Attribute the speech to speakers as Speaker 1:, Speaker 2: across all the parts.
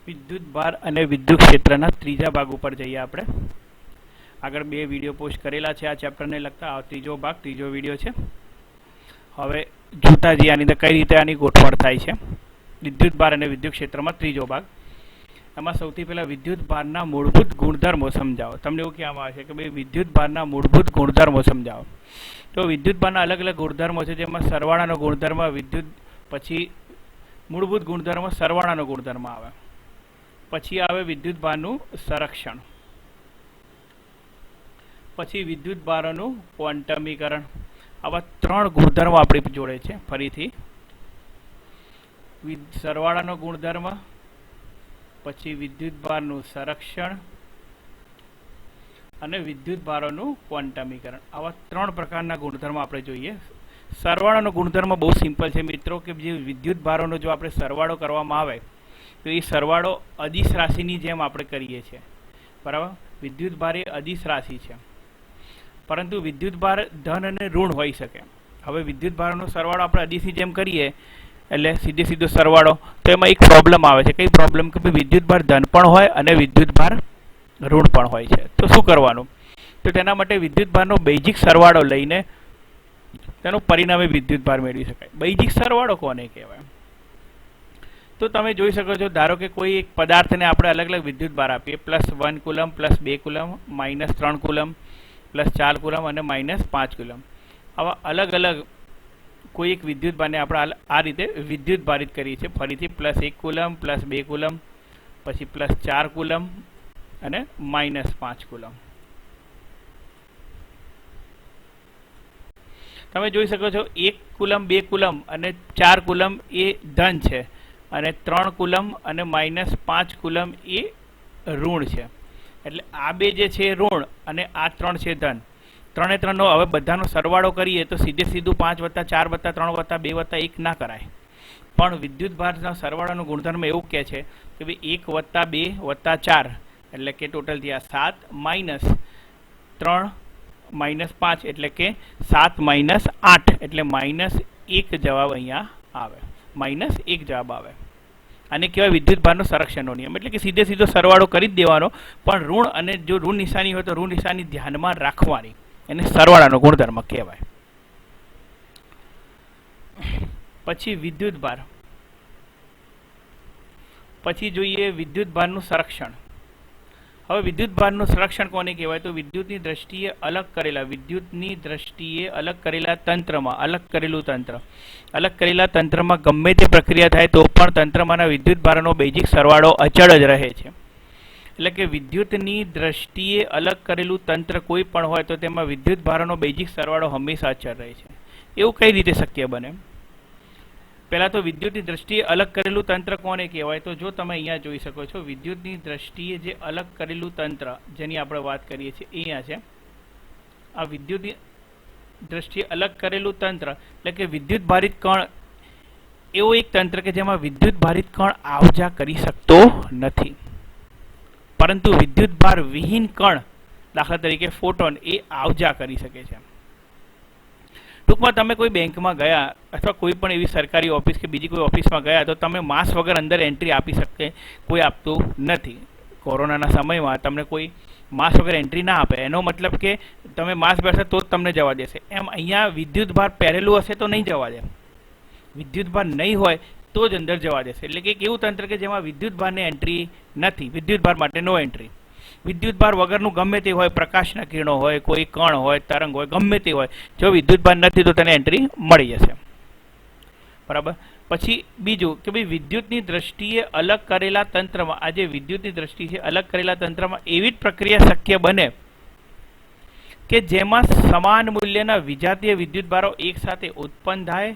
Speaker 1: વિદ્યુત ભાર અને વિદ્યુત ક્ષેત્રના ત્રીજા ભાગ ઉપર જઈએ આપણે. આગળ બે વિડીયો પોસ્ટ કરેલા છે આ ચેપ્ટરને લગતા. આ ત્રીજો ભાગ, ત્રીજો વિડીયો છે. હવે જોતા જઈએ આની અંદર કઈ રીતે આની ગોઠવણ થાય છે. વિદ્યુત ભાર અને વિદ્યુત ક્ષેત્રમાં ત્રીજો ભાગ. એમાં સૌથી પહેલા વિદ્યુત ભારના મૂળભૂત ગુણધર્મો સમજાવો. તમને એવું કહેવામાં આવે છે કે ભાઈ વિદ્યુત ભારના મૂળભૂત ગુણધર્મો સમજાવો. તો વિદ્યુત ભારના અલગ અલગ ગુણધર્મો છે, જેમાં સરવાળાનો ગુણધર્મ, વિદ્યુત પછી મૂળભૂત ગુણધર્મ, સરવાળાનો ગુણધર્મ આવે. પછી આવે વિદ્યુત ભારનું સંરક્ષણ, પછી વિદ્યુત ભારોનું ક્વોન્ટમીકરણ. આવા ત્રણ ગુણધર્મો આપણી જોડે છે. ફરીથી સરવાળાનો ગુણધર્મ, પછી વિદ્યુત ભારનું સંરક્ષણ અને વિદ્યુત ભારોનું ક્વોન્ટમીકરણ. આવા ત્રણ પ્રકારના ગુણધર્મો આપણે જોઈએ. સરવાળાનો ગુણધર્મ બહુ સિમ્પલ છે મિત્રો, કે જે વિદ્યુત ભારોનો જો આપણે સરવાળો કરવામાં આવે તો એ સરવાળો અદિશ રાશિની જેમ આપણે કરીએ છીએ. બરાબર? વિદ્યુત ભાર એ અદિશ રાશિ છે, પરંતુ વિદ્યુત ભાર ધન અને ઋણ હોઈ શકે. હવે વિદ્યુત ભારનો સરવાળો આપણે અદિશની જેમ કરીએ એટલે સીધો સરવાળો, તો એમાં એક પ્રોબ્લેમ આવે છે. કઈ પ્રોબ્લેમ? કે વિદ્યુત ભાર ધન પણ હોય અને વિદ્યુત ભાર ઋણ પણ હોય છે. તો શું કરવાનું? તો તેના માટે વિદ્યુત ભારનો બેઝિક સરવાળો લઈને તેનું પરિણામે વિદ્યુત ભાર મેળવી શકાય. બેઝિક સરવાળો કોને કહેવાય? તો તમે જોઈ શકો છો, ધારો કે કોઈ એક પદાર્થને આપણે અલગ અલગ વિદ્યુત ભાર આપીએ, +1 કુલમ, +2 કુલમ, -3 કુલમ, +4 કુલમ અને -5 કુલમ. આવા અલગ અલગ કોઈ એક વિદ્યુત ભારને આપણે આ રીતે વિદ્યુત ભારિત કરીએ છીએ. ફરીથી +1 કુલમ, +2 કુલમ, પછી +4 કુલમ અને -5 કુલમ. તમે જોઈ શકો છો 1 કુલમ, 2 કુલમ અને 4 કુલમ એ ધન છે, અને 3 કુલમ અને -5 કુલમ એ ઋણ છે. એટલે આ બે જે છે ઋણ અને આ 3 છે ધન. 3 એ 3નો હવે બધાનો સરવાળો કરીએ તો સીધું 5 + 4 + 3 + 2 + 1 ના કરાય. પણ વિદ્યુત ભારના સરવાળાનો ગુણધર્મ એવું કહે છે કે ભાઈ 1 + 2 + 4 એટલે કે ટોટલ થયા 7 - 3 - 5 એટલે કે 7 - 8 એટલે -1 જવાબ અહીંયા આવે. -1 જવાબ આવે. આને કહેવાય વિદ્યુત ભારનો સંરક્ષણનો નિયમ. એટલે કે સીધો સરવાળો કરી જ દેવાનો, પણ ઋણ અને જો ઋણ નિશાની હોય તો ઋણ નિશાની ધ્યાનમાં રાખવાની. એને સરવાળાનો ગુણધર્મ કહેવાય. પછી વિદ્યુત ભાર. પછી જોઈએ વિદ્યુત ભારનું સંરક્ષણ. હવે વિદ્યુત ભારનું સંરક્ષણ કોને કહેવાય? તો વિદ્યુતની દ્રષ્ટિએ અલગ કરેલા તંત્રમાં, અલગ કરેલા તંત્રમાં ગમે તે પ્રક્રિયા થાય તો પણ તંત્રમાંના વિદ્યુત ભારનો બેઝિક સરવાળો અચળ જ રહે છે. એટલે કે વિદ્યુતની દ્રષ્ટિએ અલગ કરેલું તંત્ર કોઈ પણ હોય તો તેમાં વિદ્યુત ભારનો બેઝિક સરવાળો હંમેશા અચળ રહે છે. એવું કઈ રીતે શક્ય બને? પહેલાં તો વિદ્યુતની દ્રષ્ટિએ અલગ કરેલું તંત્ર કોને કહેવાય? તો જો તમે અહીંયા જોઈ શકો છો, વિદ્યુતની દ્રષ્ટિએ જે અલગ કરેલું તંત્ર જેની આપણે વાત કરીએ છીએ અહીંયા છે. આ વિદ્યુતની દ્રષ્ટિએ અલગ કરેલું તંત્ર એટલે કે વિદ્યુત ભારિત કણ એવો એક તંત્ર કે જેમાં વિદ્યુત ભારિત કણ આવજા કરી શકતો નથી, પરંતુ વિદ્યુત ભાર વિહીન કણ, દાખલા તરીકે ફોટોન, એ આવજા કરી શકે છે. ટૂંકમાં તમે કોઈ બેંકમાં ગયા અથવા કોઈ પણ એવી સરકારી ઓફિસ કે બીજી કોઈ ઓફિસમાં ગયા તો તમે માસ્ક વગર અંદર એન્ટ્રી આપી શકે, કોઈ આપતું નથી. કોરોનાના સમયમાં તમને કોઈ માસ્ક વગર એન્ટ્રી ના આપે. એનો મતલબ કે તમે માસ્ક પહેરશો તો જ તમને જવા દેશે. એમ અહીંયા વિદ્યુત ભાર પહેરેલું હશે તો નહીં જવા દે, વિદ્યુત ભાર નહીં હોય તો જ અંદર જવા દેશે. એટલે કે એવું તંત્ર કે જેમાં વિદ્યુત ભારને એન્ટ્રી નથી, વિદ્યુત ભાર માટે નો એન્ટ્રી. વિદ્યુત ભાર વગરનું ગમે તે હોય, પ્રકાશના કિરણો હોય, કોઈ કણ હોય, તરંગ હોય, ગમે તે હોય, જો વિદ્યુત ભાર નથી તો તેને એન્ટ્રી મળી જશે. બરાબર? પછી બીજું કે ભાઈ વિદ્યુતની દ્રષ્ટિએ અલગ કરેલા તંત્રમાં, આ જે વિદ્યુતની દ્રષ્ટિ છે અલગ કરેલા તંત્રમાં એવી જ પ્રક્રિયા શક્ય બને કે જેમાં સમાન મૂલ્યના વિજાતીય વિદ્યુત ભારો એક સાથે ઉત્પન્ન થાય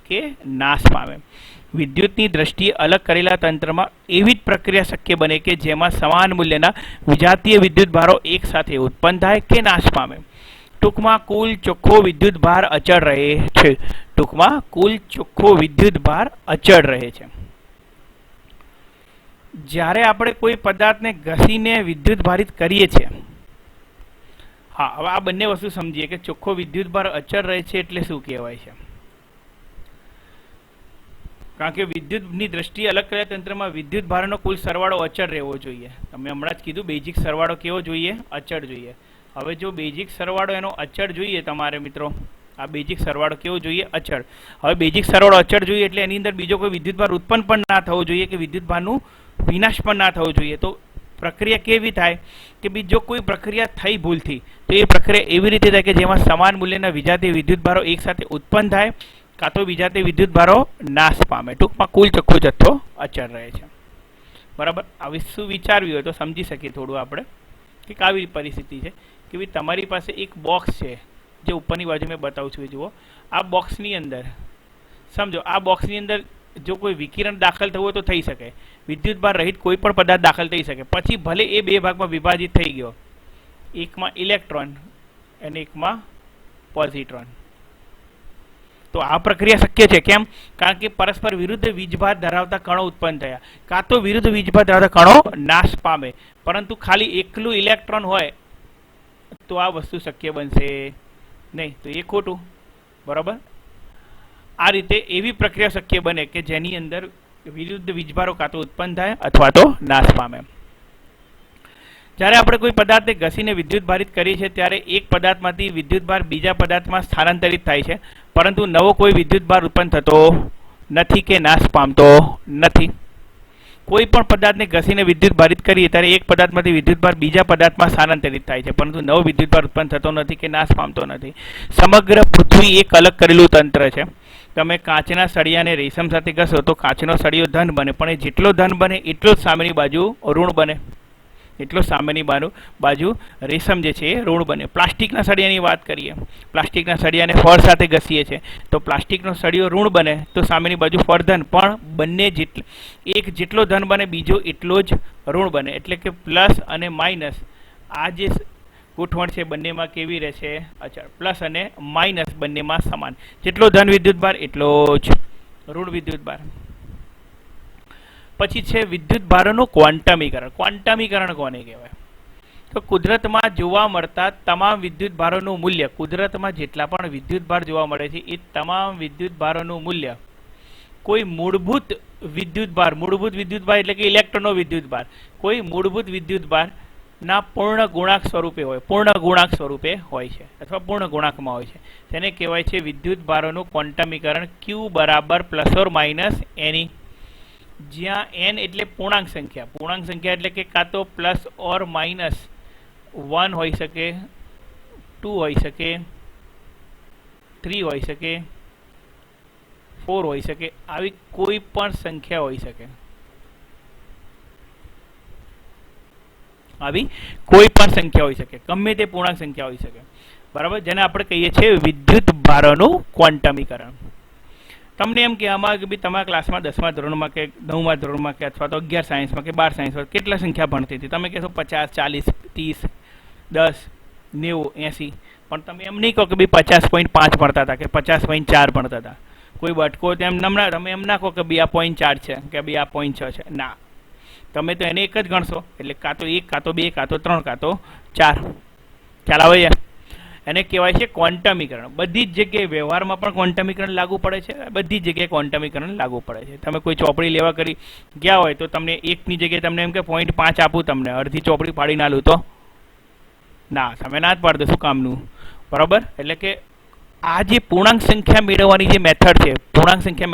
Speaker 1: કે નાશ પામે. વિદ્યુતની દ્રષ્ટિએ અલગ કરેલા તંત્રમાં એવી જ પ્રક્રિયા શક્ય બને કે જેમાં સમાન મૂલ્યના વિજાતીય વિદ્યુત ભારો એક સાથે ઉત્પન્ન થાય કે નાશ પામે. ટૂંકમાં કુલ ચોખ્ખો વિદ્યુત ભાર અચળ રહે છે. જ્યારે આપણે કોઈ પદાર્થને ઘસીને વિદ્યુત ભારિત કરીએ છીએ, હા, હવે આ બંને વસ્તુ સમજીએ કે ચોખ્ખો વિદ્યુત ભાર અચળ રહે છે એટલે શું કહેવાય છે. કારણ કે વિદ્યુતની દ્રષ્ટિએ અલગ કરેલા તંત્રમાં વિદ્યુત ભારનો કુલ સરવાળો અચળ રહેવો જોઈએ. તમે હમણાં જ કીધું બેઝિક સરવાળો કેવો જોઈએ? અચળ જોઈએ. હવે જો બેઝિક સરવાળો એનો અચળ જોઈએ તમારે મિત્રો, આ બેઝિક સરવાળો કેવો જોઈએ? અચળ. હવે બેઝિક સરવાળો અચળ જોઈએ એટલે એની અંદર બીજો કોઈ વિદ્યુતભાર ઉત્પન્ન પણ ના થવો જોઈએ કે વિદ્યુતભારનું વિનાશ પણ ના થવો જોઈએ. તો પ્રક્રિયા કેવી થાય કે બીજો કોઈ પ્રક્રિયા થઈ ભૂલથી તો એ પ્રક્રિયા એવી રીતે થાય કે જેમાં સમાન મૂલ્યના વિજાતીય વિદ્યુતભારો એકસાથે ઉત્પન્ન થાય કાં તો વિજાતીય વિદ્યુતભારો નાશ પામે. ટૂંકમાં કુલ ચોખ્ખો જથ્થો અચળ રહે છે. બરાબર. આવી શું વિચારવી હોય તો સમજી શકીએ થોડું આપણે કે આવી પરિસ્થિતિ છે કે ભાઈ તમારી પાસે એક બોક્સ છે જે ઉપરની બાજુ મેં બતાવું છું. જુઓ આ બોક્સની અંદર સમજો આ બોક્સની અંદર જો કોઈ વિકિરણ દાખલ થવું હોય તો થઈ શકે. વિદ્યુતભાર રહિત કોઈ પણ પદાર્થ દાખલ થઈ શકે. પછી ભલે એ બે ભાગમાં વિભાજિત થઈ ગયો, એકમાં ઇલેક્ટ્રોન અને એકમાં પોઝિટ્રોન, તો આ પ્રક્રિયા શક્ય છે. કેમ? કારણ કે પરસ્પર વિરુદ્ધ વીજભાર ધરાવતા કણો ઉત્પન્ન થયા, કાં તો વિરુદ્ધ વીજભાર ધરાવતા કણો નાશ પામે. પરંતુ ખાલી એકલું ઇલેક્ટ્રોન હોય તો આ વસ્તુ શક્ય બનશે નહીં, તો એ ખોટું. બરાબર. આ રીતે એવી પ્રક્રિયા શક્ય બને કે જેની અંદર વિરુદ્ધ વીજભારો કાં તો ઉત્પન્ન થાય અથવા તો નાશ પામે. જ્યારે આપણે કોઈ પદાર્થને ઘસીને વિદ્યુત ભારિત કરીએ છીએ ત્યારે એક પદાર્થમાંથી વિદ્યુતભાર બીજા પદાર્થમાં સ્થાનાંતરિત થાય છે, પરંતુ નવો કોઈ વિદ્યુતભાર ઉત્પન્ન થતો નથી કે નાશ પામતો નથી. કોઈ પણ પદાર્થને ઘસીને વિદ્યુત ભારિત કરીએ ત્યારે એક પદાર્થમાંથી વિદ્યુતભાર બીજા પદાર્થમાં સ્થાનાંતરિત થાય છે, પરંતુ નવો વિદ્યુતભાર ઉત્પન્ન થતો નથી કે નાશ પામતો નથી. સમગ્ર પૃથ્વી એક અલગ કરેલું તંત્ર છે. તમે કાચના સળિયાને રેશમ સાથે ઘસો તો કાચનો સળિયો ધન બને, પણ એ જેટલો ધન બને એટલો જ સામેની બાજુ ઋણ બને, એટલો સામેની બાજુ રેશમ જે છે એ ઋણ બને. પ્લાસ્ટિકના સળિયાની વાત કરીએ, પ્લાસ્ટિકના સળિયાને ફળ સાથે ઘસીએ છીએ તો પ્લાસ્ટિકનો સળિયો ઋણ બને તો સામેની બાજુ ફળ ધન, પણ બંને એક જેટલો ધન બને બીજો એટલો જ ઋણ બને. એટલે કે પ્લસ અને માઇનસ આ જે ગોઠવણ છે બંનેમાં કેવી રહેશે? અચળ. પ્લસ અને માઇનસ બંનેમાં સમાન. જેટલો ધન વિદ્યુતભાર એટલો જ ઋણ વિદ્યુતભાર. પછી છે વિદ્યુતભારોનું ક્વોન્ટમીકરણ. ક્વોન્ટમીકરણ કોને કહેવાય? તો કુદરતમાં જોવા મળતા તમામ વિદ્યુતભારોનું મૂલ્ય, કુદરતમાં જેટલા પણ વિદ્યુતભાર જોવા મળે છે એ તમામ વિદ્યુતભારોનું મૂલ્ય કોઈ મૂળભૂત વિદ્યુતભાર એટલે કે ઇલેક્ટ્રોનનો વિદ્યુતભાર, કોઈ મૂળભૂત વિદ્યુતભાર ના પૂર્ણ ગુણાંક સ્વરૂપે હોય છે અથવા પૂર્ણ ગુણાંકમાં હોય છે. તેને કહેવાય છે વિદ્યુતભારોનું ક્વોન્ટમીકરણ. Q બરાબર પ્લસ ઓર માઇનસ એની, જ્યાં n એટલે પૂર્ણાંક સંખ્યા એટલે કે કાં તો પ્લસ ઓર માઇનસ 1 હોઈ શકે, 2 હોઈ શકે, 3 હોઈ શકે, 4 હોઈ શકે, આવી કોઈ પણ સંખ્યા હોઈ શકે. ગમે તે પૂર્ણાંક સંખ્યા હોઈ શકે. બરાબર. જેને આપણે કહીએ છીએ વિદ્યુતભારોનું ક્વોન્ટમીકરણ. તમને એમ કહેવામાં આવે કે ભાઈ તમારા ક્લાસમાં 10મા ધોરણમાં કે 9મા ધોરણમાં કે અથવા તો 11 સાયન્સમાં કે 12 સાયન્સમાં કેટલા સંખ્યા ભણતી હતી? તમે કહેશો 50, 40, 30, 10, 90, 80. પણ તમે એમ નહીં કહો કે ભાઈ 50.5 ભણતા હતા કે 50.4 ભણતા હતા. કોઈ બટકો તમે એમ ના કહો કે ભાઈ આ 0.4 છે કે ભાઈ આ 0.6 છે. ના, તમે તો એને એક જ ગણશો. એટલે કાં તો 1, કાં તો 2, કાં તો 3, કાં તો 4. ખ્યાલ આવે છે? એને કહેવાય છે ક્વોન્ટમીકરણ. બધી જ જગ્યાએ વ્યવહારમાં પણ ક્વોન્ટમીકરણ લાગુ પડે છે, બધી જ જગ્યાએ ક્વોન્ટમીકરણ લાગુ પડે છે. તમે કોઈ ચોપડી લેવા કરી ગયા હોય તો તમને એકની જગ્યાએ તમને એમ કે 0.5 આપું, તમને અડધી ચોપડી પાડી ના લઉં તો ના, તમે ના જ પાડો. શું કામનું? બરાબર. એટલે કે આ જે પૂર્ણાંક સંખ્યા મેળવવાની જે મેથડ છે, પૂર્ણાંક સંખ્યા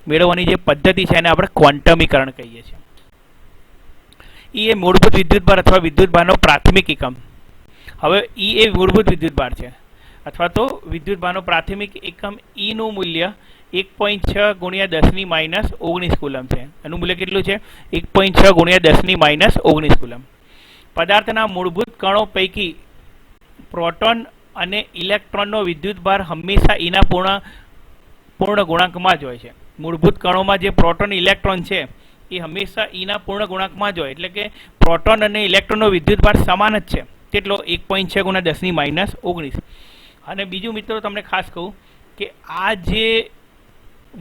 Speaker 1: મેળવવાની જે પદ્ધતિ છે એને આપણે ક્વોન્ટમીકરણ કહીએ છીએ. એ મૂળભૂત વિદ્યુતભાર અથવા વિદ્યુતભારનો પ્રાથમિક એકમ. હવે એ મૂળભૂત વિદ્યુતભાર છે અથવા તો વિદ્યુતભારનો પ્રાથમિક એકમ નું મૂલ્ય 1.6 ગુણ્યા 10⁻19 કુલમ છે. એનું મૂલ્ય કેટલું છે? 1.6 ગુણ્યા 10⁻19 કુલમ. પદાર્થના મૂળભૂત કણો પૈકી પ્રોટોન અને ઇલેક્ટ્રોનનો વિદ્યુતભાર હંમેશા એના પૂર્ણ ગુણાંકમાં જ હોય છે. મૂળભૂત કણોમાં જે પ્રોટોન ઇલેક્ટ્રોન છે એ હંમેશા એના પૂર્ણ ગુણાંકમાં જ હોય. એટલે કે પ્રોટોન અને ઇલેક્ટ્રોનનો વિદ્યુતભાર સમાન જ છે. કેટલો? 1.6 ગુણ્યા 10⁻19. અને બીજું મિત્રો તમને ખાસ કહું કે આ જે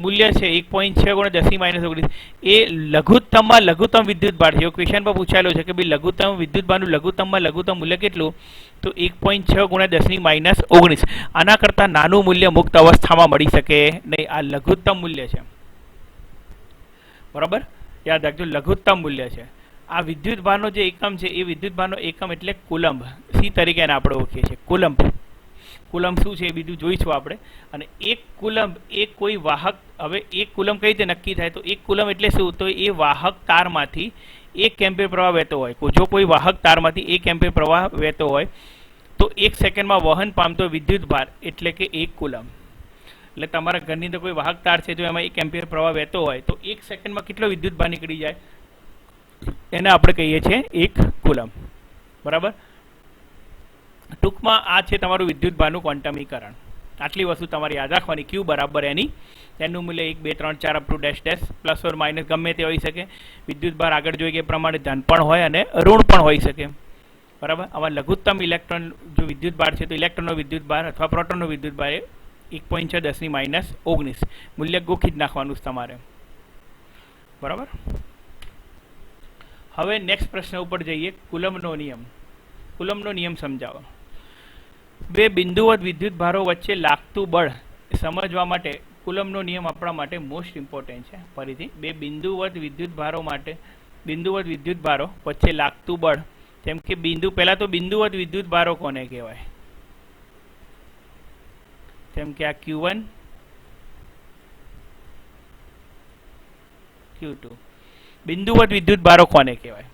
Speaker 1: મૂલ્ય છે 1.6 ગુણ્યા 10⁻19 એ લઘુત્તમમાં લઘુત્તમ વિદ્યુતભાર છે. ક્વેશ્ચન પર પૂછાયેલો છે કે ભાઈ લઘુત્તમ વિદ્યુતભારનું લઘુત્તમમાં લઘુત્તમ મૂલ્ય કેટલું? તો 1.6 ગુણ્યા 10⁻19. આના કરતાં નાનું મૂલ્ય મુક્ત અવસ્થામાં મળી શકે નહીં. આ લઘુત્તમ મૂલ્ય છે. બરાબર, યાદ રાખજો લઘુત્તમ મૂલ્ય છે. આ વિદ્યુતભારનો જે એકમ છે એ વિદ્યુતભારનો એકમ એટલે કુલંબ, સી તરીકે આપણે ઓળખીએ છીએ. કુલંબ, કુલંબ શું છે એ બીજું જોઈશું આપણે. અને એક કુલંબ એ કોઈ વાહક, હવે એક કુલંબ કઈ રીતે નક્કી થાય, તો એક કુલંબ એટલે શું, તો એ વાહક તારમાંથી 1 એમ્પીયર પ્રવાહ વહેતો હોય. જો કોઈ વાહક તારમાંથી 1 એમ્પીયર પ્રવાહ વહેતો હોય તો 1 સેકન્ડમાં વહન પામતો વિદ્યુતભાર એટલે કે 1 કુલંબ. એટલે તમારા ઘરની અંદર કોઈ વાહક તાર છે, જો એમાં 1 એમ્પીયર પ્રવાહ વહેતો હોય તો 1 સેકન્ડમાં કેટલો વિદ્યુતભાર નીકળી જાય, એને આપણે કહીએ છીએ 1 કુલંબ. બરાબર, ટૂંકમાં આ છે તમારું વિદ્યુતભારનું ક્વોન્ટમીકરણ. આટલી વસ્તુ તમારે યાદ રાખવાની. ક્યુ બરાબર એનું મૂલ્ય 1 2 3 4 up to dash dash, plus or minus ગમે તે હોઈ શકે. વિદ્યુતભાર આગળ જોઈએ એ પ્રમાણે ધન પણ હોય અને ઋણ પણ હોઈ શકે. બરાબર, આમાં લઘુત્તમ ઇલેક્ટ્રોન જો વિદ્યુતભાર છે તો ઇલેક્ટ્રોનનો વિદ્યુતભાર અથવા પ્રોટોનનો વિદ્યુતભાર એ 1.6 × 10−19 મૂલ્ય ગોખી જ નાખવાનું છે તમારે. બરાબર, હવે નેક્સ્ટ પ્રશ્ન ઉપર જઈએ. કુલમ્બનો નિયમ. કુલમ્બનો નિયમ સમજાવો. બે બિંદુવત વિદ્યુતભારો વચ્ચે લાગતું બળ સમજવા માટે કુલમ્બનો નિયમ આપણા માટે મોસ્ટ ઇમ્પોર્ટન્ટ છે. ફરીથી, બે બિંદુવત વિદ્યુતભારો વચ્ચે લાગતું બળ, જેમ કે પહેલા તો બિંદુવત વિદ્યુતભારો કોને કહેવાય, જેમ કે આ Q1 Q2 બિંદુવત વિદ્યુતભારો કોને કહેવાય?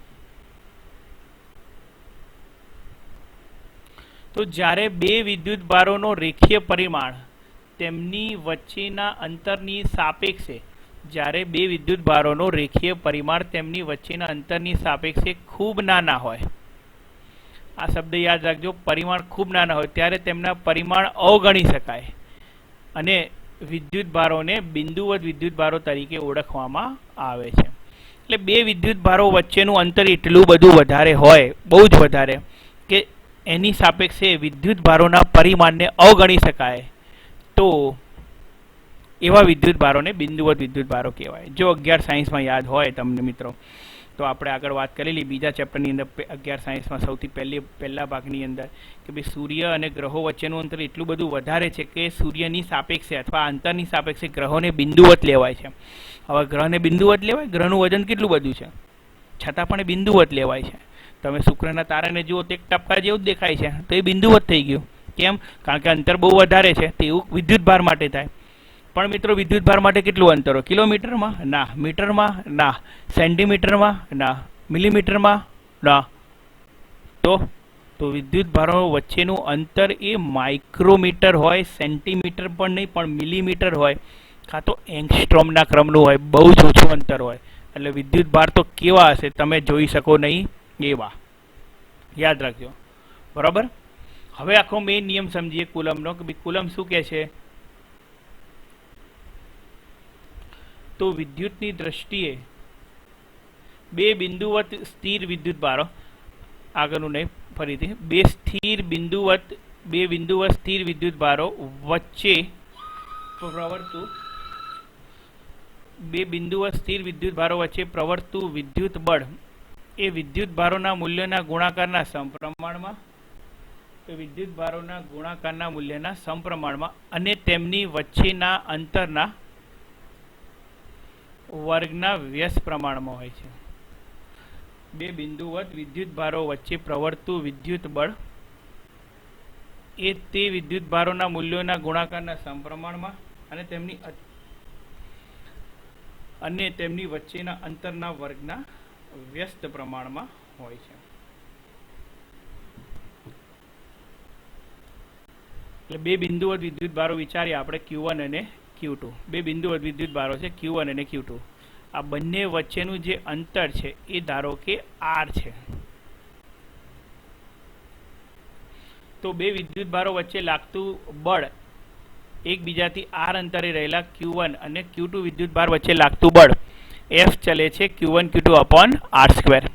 Speaker 1: તો જ્યારે બે વિદ્યુતભારોનો રેખીય પરિમાણ તેમની વચ્ચેના અંતરની સાપેક્ષે, જ્યારે બે વિદ્યુતભારોનો રેખીય પરિમાણ તેમની વચ્ચેના અંતરની સાપેક્ષે ખૂબ નાના હોય, આ શબ્દ યાદ રાખજો, પરિમાણ ખૂબ નાના હોય ત્યારે તેમના પરિમાણ અવગણી શકાય અને વિદ્યુતભારોને બિંદુવત વિદ્યુતભારો તરીકે ઓળખવામાં આવે છે. એટલે બે વિદ્યુતભારો વચ્ચેનું અંતર એટલું બધું વધારે હોય, બહુ જ વધારે, કે એની સાપેક્ષે વિદ્યુતભારોના પરિમાણને અવગણી શકાય, તો એવા વિદ્યુતભારોને બિંદુવત વિદ્યુતભારો કહેવાય. જો 11 સાયન્સમાં યાદ હોય તમને મિત્રો, તો આપણે આગળ વાત કરેલી બીજા ચેપ્ટરની અંદર 11 સાયન્સમાં સૌથી પહેલા ભાગની અંદર કે ભાઈ સૂર્ય અને ગ્રહો વચ્ચેનું અંતર એટલું બધું વધારે છે કે સૂર્યની સાપેક્ષે અથવા અંતરની સાપેક્ષે ગ્રહોને બિંદુવત લેવાય છે. હવે ગ્રહને બિંદુવત લેવાય, ગ્રહનું વજન કેટલું બધું છે છતાં પણ એ બિંદુવત લેવાય છે. તમે શુક્રના તારાને જુઓ તો એક ટપકા જેવું જ દેખાય છે, તો એ બિંદુવત થઈ ગયું. કેમ? કારણ કે અંતર બહુ વધારે છે. તે એવું વિદ્યુતભાર માટે થાય. પણ મિત્રો વિદ્યુતભાર માટે કેટલું અંતર હોય? કિલોમીટરમાં ના, મીટરમાં ના, સેન્ટીમીટરમાં ના, મિલીમીટરમાં ના. તો વિદ્યુતભારો વચ્ચેનું અંતર એ માઇક્રોમીટર હોય, સેન્ટીમીટર પણ નહીં, પણ મિલીમીટર હોય, કાં તો એંગસ્ટ્રોમના ક્રમનું હોય, બહુ જ ઓછું અંતર હોય. એટલે વિદ્યુતભાર તો કેવા હશે તમે જોઈ શકો નહીં એવા. યાદ રાખજો. બરાબર, હવે આખો મેઇન નિયમ સમજીએ કુલમ્બનો, કે ભાઈ કુલમ્બ શું કહે છે? તો વિદ્યુતની દ્રષ્ટિએ બે બિંદુવત સ્થિર વિદ્યુતભારો, આગળનું નહીં ફરીથી, બે બિંદુવત સ્થિર વિદ્યુતભારો વચ્ચે પ્રવર્તું વિદ્યુત બળ એ વિદ્યુતભારોના મૂલ્યોના ગુણાકારના સમપ્રમાણમાં અને તેમની વચ્ચેના અંતરના વર્ગના વ્યસ્ત પ્રમાણમાં હોય છે. બે બિંદુવત વિદ્યુતભારો વચ્ચે પ્રવર્તું વિદ્યુત બળ એ તે વિદ્યુતભારોના મૂલ્યોના ગુણાકારના સમપ્રમાણમાં અને તેમની વચ્ચેના અંતરના વર્ગના વ્યસ્ત પ્રમાણમાં હોય છે. એટલે બે બિંદુવત વિદ્યુતભારો વિચારીએ આપણે, Q1 અને Q2. બે બિંદુવત વિદ્યુતભારો છે Q1 અને Q2. આ બંને વચ્ચેનું જે અંતર છે એ ધારો કે R છે. તો બે વિદ્યુતભારો વચ્ચે લાગતું બળ એકબીજાથી R અંતરે રહેલા Q1 અને Q2 વિદ્યુતભાર વચ્ચે લાગતું બળ F ચલે છે Q1 Q2 upon R².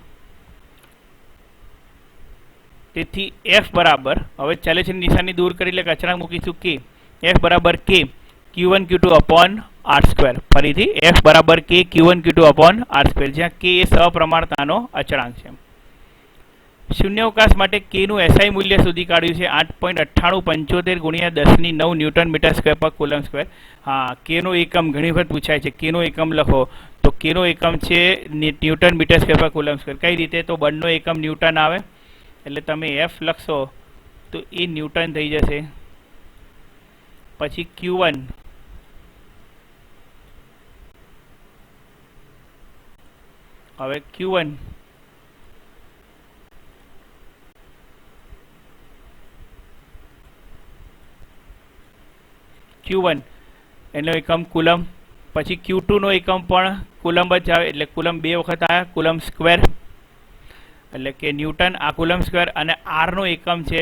Speaker 1: તેથી F બરાબર, હવે ચલે છે નિશાની દૂર કરી એટલે અચળાંક મૂકીશું K. F બરાબર K Q1 Q2 upon R². ફરીથી F બરાબર K Q1 Q2 upon R², જ્યાં K એ સપ્રમાણતાનો અચળાંક છે. શૂન્યાવકાશ માટે કે નું એસઆઈ મૂલ્ય શોધી કાઢ્યું છે 8.9875 ગુણ્યા 10⁹ ન્યૂટન મીટર સ્ક્વેર પર કુલમ સ્ક્વેર. હા, કે નો એકમ ઘણી વખત પૂછાય છે. કે નો એકમ લખો તો કે નો એકમ છે ન્યૂટન મીટર સ્ક્વેર પર કુલમ સ્ક્વેર. કઈ રીતે? તો બળનો એકમ ન્યૂટન આવે એટલે તમે એફ લખશો તો એ ન્યૂટન થઈ જશે. પછી Q1 હવે Q1 એનો એકમ કુલમ. પછી Q2 નો એકમ પણ કુલમ જ આવે એટલે કુલમ બે વખત આવ્યા, કુલમ સ્ક્વેર એટલે કે ન્યૂટન, આ કુલમ સ્ક્વેર. અને R નો એકમ છે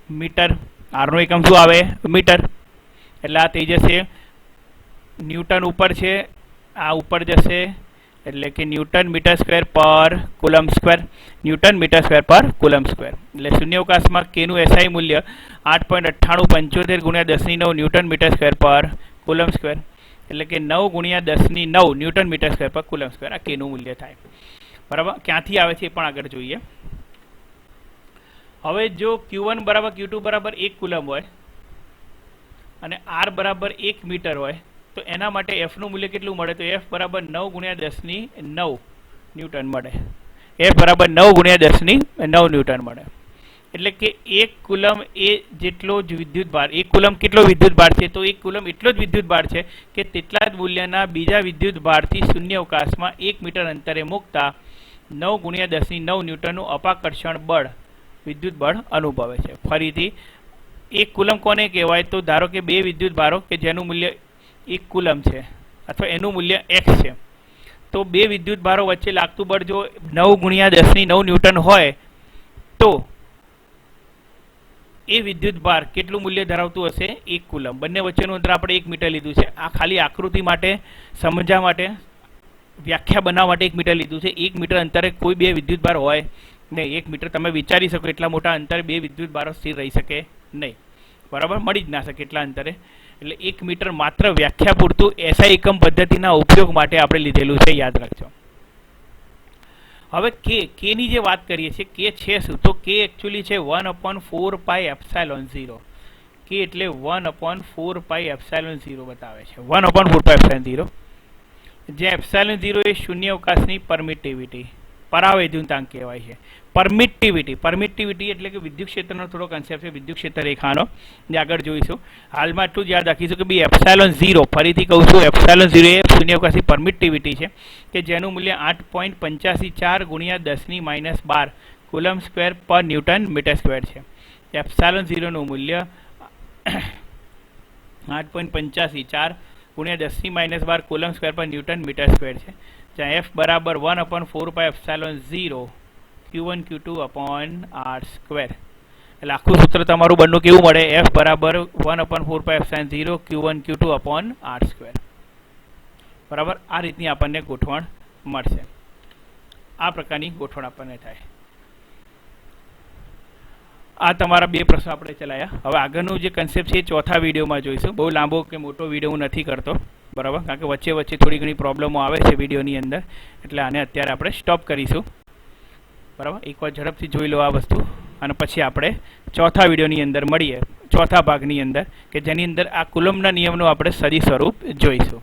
Speaker 1: મીટર. R નો એકમ શું આવે? મીટર. એટલે આ થઈ જશે ન્યૂટન ઉપર છે, આ ઉપર જશે એટલે કે ન્યૂટન મીટર સ્ક્વેર પર coulomb square. Newton metre square પર કુલમ સ્ક્વેર. એટલે શૂન્યાવકાશમાં કે નું એસઆઈ મૂલ્ય 8.9875 ગુણ્યા 10⁹ ન્યૂટન મીટર સ્ક્વેર પર કુલમ સ્ક્વેર. એટલે કે 9 ગુણ્યા 10⁹ ન્યૂટન મીટર સ્ક્વેર પર કુલમ સ્ક્વેર. આ કે નું મૂલ્ય થાય. બરાબર, ક્યાંથી આવે છે એ પણ આગળ જોઈએ. હવે જો Q1 બરાબર Q2 બરાબર 1 કુલમ હોય અને R બરાબર 1 મીટર હોય તો એના માટે F નું મૂલ્ય કેટલું મળે? તો F બરાબર 9 ગુણ્યા 10⁹ ન્યૂટન મળે. F બરાબર 9 ગુણ્યા 10⁹ ન્યૂટન મળે. એટલે કે 1 કુલમ એ જેટલો જ વિદ્યુત ભાર. 1 કુલમ કેટલો વિદ્યુત ભાર છે? તો 1 કુલમ એટલો જ વિદ્યુત ભાર છે કે તેટલા જ મૂલ્યના બીજા વિદ્યુત ભારથી શૂન્યાવકાશમાં 1 મીટર અંતરે મૂકતા 9 ગુણ્યા 10⁹ ન્યૂટનનું અપાકર્ષણ બળ વિદ્યુત બળ અનુભવે છે. ફરીથી 1 કુલમ કોને કહેવાય? તો ધારો કે બે વિદ્યુત ભારો કે જેનું મૂલ્ય 1 કુલમ છે અથવા એનું મૂલ્ય x છે. તો બે વિદ્યુત ભારો વચ્ચે લાગતું બળ જો 9 ગુણ્યા 10⁹ ન્યૂટન હોય તો એ વિદ્યુત ભાર કેટલું મૂલ્ય ધરાવતું હશે? 1 કુલમ. બંને વચ્ચેનું અંતર આપણે 1 મીટર લીધું છે. આ ખાલી આકૃતિ માટે, સમજવા માટે, વ્યાખ્યા બનાવવા માટે 1 મીટર લીધું છે. 1 મીટર અંતરે કોઈ બે વિદ્યુત ભાર હોય નહીં. 1 મીટર તમે વિચારી શકો એટલા મોટા અંતરે બે વિદ્યુત ભારો સ્થિર રહી શકે નહીં. બરાબર, મળી જ ના શકે એટલા અંતરે. એટલે 1 મીટર માત્ર વ્યાખ્યા પૂરતું એસઆઈ એકમ પદ્ધતિના ઉપયોગ માટે આપણે લીધેલું છે, યાદ રાખજો. હવે કે ની જે વાત કરીએ છીએ, કે છે શું? તો કે એકચ્યુઅલી છે 1/4πε0. કે એટલે 1/4πε0 બતાવે છે. 1/4πε0 જે ε0 એ શૂન્યાવકાશની પરમિટિવિટી, પરાવૈદ્યુતાંક કહેવાય છે. પરમિટિવિટી એટલે કે વિદ્યુત ક્ષેત્રનો થોડો કન્સેપ્ટ છે, વિદ્યુત ક્ષેત્ર રેખાનો, જે આગળ જોઈશું. હાલમાં એટલું જ યાદ રાખીશું કે ε0, ફરીથી કહું છું, ε0 એ શૂન્યાવકાશની પરમિટિવિટી છે કે જેનું મૂલ્ય 8.854 ગુણ્યા 10⁻12 કુલમ સ્ક્વેર પર ન્યૂટન મીટર સ્ક્વેર છે. ε0 નું મૂલ્ય 8.854 ગુણ્યા 10⁻12 કુલમ સ્ક્વેર પર ન્યૂટન મીટર સ્ક્વેર છે. જ્યાં F બરાબર 1/4πε0 Q1 Q2 upon R square. એટલે આખું સૂત્ર તમારું બનનું કેવું મળે? F બરાબર 1/4πε0 Q1 Q2 upon R square. બરાબર, આ રીતની આપણને ગોઠવણ મળશે. આ પ્રકારની ગોઠવણ આપણને થાય. આ તમારા બે પ્રશ્નો આપણે ચલાયા. હવે આગળનું જે કન્સેપ્ટ છે એ ચોથા વિડીયોમાં જોઈશું. બહુ લાંબો કે મોટો વિડીયો હું નથી કરતો. બરાબર, કારણ કે વચ્ચે વચ્ચે થોડી ઘણી પ્રોબ્લેમો આવે છે વિડીયોની અંદર, એટલે આને અત્યારે આપણે સ્ટોપ કરીશું. બરાબર, એકવાર ઝડપથી જોઈ લો આ વસ્તુ અને પછી આપણે ચોથા વિડીયોની અંદર મળીએ, ચોથા ભાગની અંદર, કે જેની અંદર આ કુલમના નિયમનું આપણે સદી સ્વરૂપ જોઈશું.